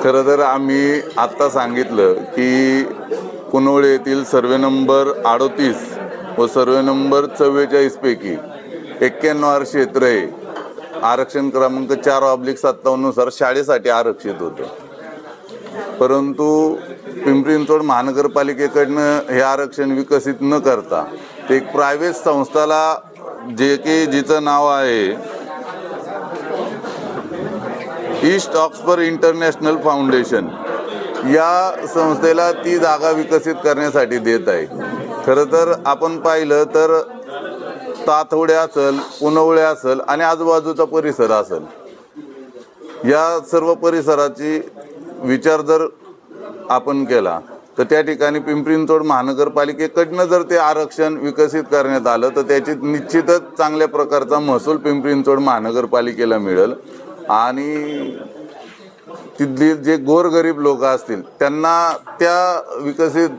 खरं तर आम्ही आत्ता सांगितलं की पुनवळे येथील सर्वे नंबर 38 व सर्वे नंबर 44 पैकी 91 क्षेत्र हे आरक्षण क्रमांक 4/57 नुसार शाळेसाठी आरक्षित होतं. परंतु पिंपरी चिंचवड महानगरपालिकेकडनं हे आरक्षण विकसित न करता ते एक प्रायव्हेट संस्थाला जिचं नाव आहे ईस्ट ऑक्सफर्ड इंटरनॅशनल फाउंडेशन, या संस्थेला ती जागा विकसित करण्यासाठी देत आहे. खरं तर आपण पाहिलं तर तातवडे असेल, पुनवळे असेल आणि आजूबाजूचा परिसर असेल, या सर्व परिसराची विचार जर आपण केला तर त्या ठिकाणी पिंपरी चिंचवड महानगरपालिकेकडनं जर ते आरक्षण विकसित करण्यात आलं तर त्याची निश्चितच चांगल्या प्रकारचा महसूल पिंपरी चिंचवड महानगरपालिकेला मिळेल आणि तिथली जे गोरगरीब लोक असतील त्यांना त्या विकसित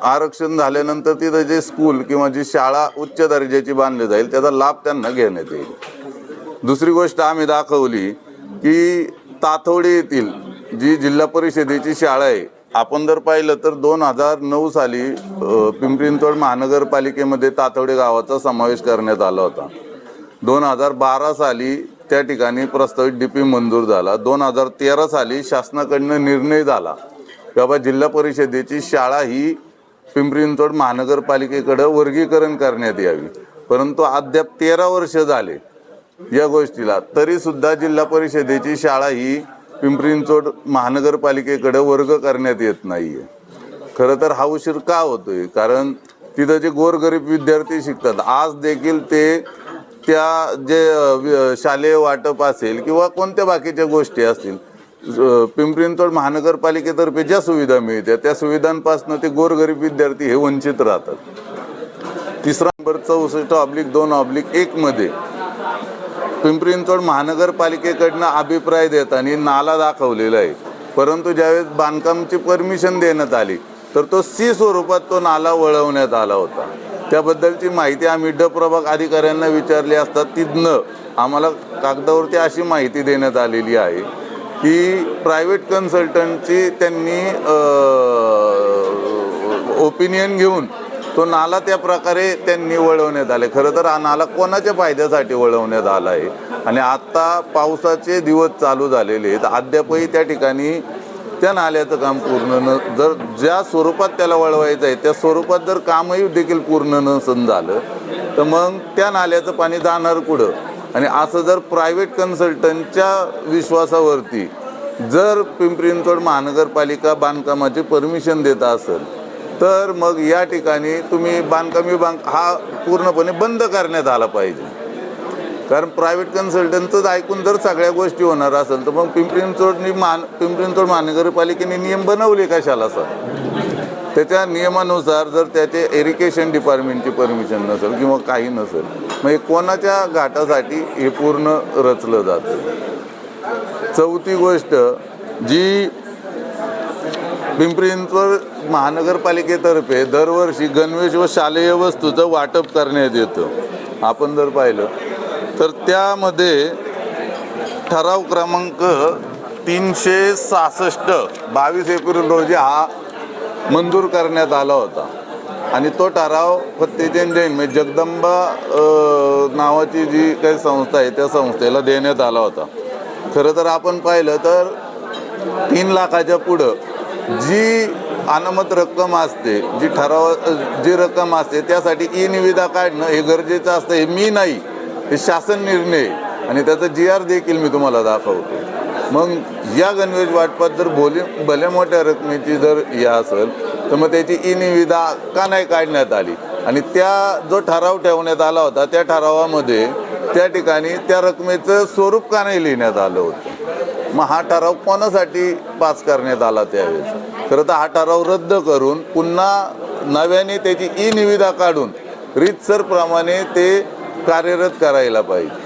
आरक्षण झाल्यानंतर तिथं जे स्कूल किंवा जी शाळा उच्च दर्जाची बांधली जाईल त्याचा लाभ त्यांना घेण्यात येईल. दुसरी गोष्ट आम्ही दाखवली की तातवडे येथील जी जिल्हा परिषदेची शाळा आहे, आपण जर पाहिलं तर 2009 साली पिंपरी चिंचवड महानगरपालिकेमध्ये तातवडे गावाचा समावेश करण्यात आला होता. 2012 साली त्या ठिकाणी प्रस्तावित DP मंजूर झाला. 2013 साली शासनाकडनं निर्णय झाला की बाबा जिल्हा परिषदेची शाळा ही पिंपरी चिंचवड महानगरपालिकेकडे वर्गीकरण करण्यात यावी. परंतु अद्याप 13 वर्ष झाले या गोष्टीला, तरी सुद्धा जिल्हा परिषदेची शाळा ही पिंपरी चिंचवड महानगरपालिकेकडे वर्ग करण्यात येत नाहीये. खरं तर हा उशीर का होतोय? कारण तिथं जे गोरगरीब विद्यार्थी शिकतात आज देखील ते त्या जे शालेय वाटप असेल किंवा कोणत्या बाकीच्या गोष्टी असतील, पिंपरी चिंचवड महानगरपालिकेतर्फे ज्या सुविधा मिळतात त्या सुविधांपासून ते गोरगरीब विद्यार्थी हे वंचित राहतात. तिसरा नंबर 64/2/1 मध्ये पिंपरी चिंचवड महानगरपालिकेकडनं अभिप्राय देताना नाला दाखवलेला आहे. परंतु ज्यावेळेस बांधकामची परमिशन देण्यात आली तर तो C स्वरूपात तो नाला वळवण्यात आला होता. त्याबद्दलची माहिती आम्ही प्रभाग अधिकाऱ्यांना विचारली असता तिथनं आम्हाला कागदावरती अशी माहिती देण्यात आलेली आहे की प्रायव्हेट कन्सल्टंटची त्यांनी ओपिनियन घेऊन तो नाला त्या प्रकारे त्यांनी वळवण्यात आले. खरं तर हा नाला कोणाच्या फायद्यासाठी वळवण्यात आला आहे आणि आता पावसाचे दिवस चालू झालेले आहेत, अद्यापही त्या ठिकाणी त्या नाल्याचं काम पूर्ण जर ज्या स्वरूपात त्याला वळवायचं आहे त्या स्वरूपात जर कामही देखील पूर्ण नसून झालं तर मग त्या नाल्याचं पाणी जाणार कुठं? आणि असं जर प्रायव्हेट कन्सल्टंटच्या विश्वासावरती जर पिंपरी चिंचवड महानगरपालिका बांधकामाची परमिशन देत असेल तर मग या ठिकाणी तुम्ही बांधकाम विभाग हा पूर्णपणे बंद करण्यात आला पाहिजे. कारण प्रायव्हेट कन्सल्टंटच ऐकून जर सगळ्या गोष्टी होणार असेल तर मग पिंपरी चिंचवड महानगरपालिकेने नियम बनवले कशाला सर? त्याच्या नियमानुसार जर त्याचे इरिगेशन डिपार्टमेंटची परमिशन नसेल किंवा काही नसेल मग हे कोणाच्या घाटासाठी हे पूर्ण रचलं जातं. चौथी गोष्ट जी पिंपरी चिंचवड महानगरपालिकेतर्फे दरवर्षी गणवेश व शालेय वस्तूचं वाटप करण्यात येतं. आपण जर पाहिलं तर त्यामध्ये ठराव क्रमांक 366 22 एप्रिल रोजी हा मंजूर करण्यात आला होता आणि तो ठराव फत्तेजन जैन म्हणजे जगदंबा नावाची जी काही संस्था आहे त्या संस्थेला देण्यात आला होता. खरं तर आपण पाहिलं तर 3 लाखाच्या पुढं जी अनामत रक्कम असते, जी रक्कम असते त्यासाठी निविदा काढणं हे गरजेचं असतं. हे मी नाही, हे शासन निर्णय आणि त्याचा GR देखील मी तुम्हाला दाखवतो. मग या गणवेश वाटपात जर भले मोठ्या रकमेची जर हे असेल तर मग त्याची निविदा का नाही काढण्यात आली आणि त्या जो ठराव ठेवण्यात आला होता त्या ठरावामध्ये त्या ठिकाणी त्या रकमेचं स्वरूप का नाही लिहिण्यात आलं होतं? मग हा ठराव कोणासाठी पास करण्यात आला त्यावेळेस? खरं तर हा ठराव रद्द करून पुन्हा नव्याने त्याची निविदा काढून रीतसर प्रमाणे ते कार्यरत करायला पाहिजे.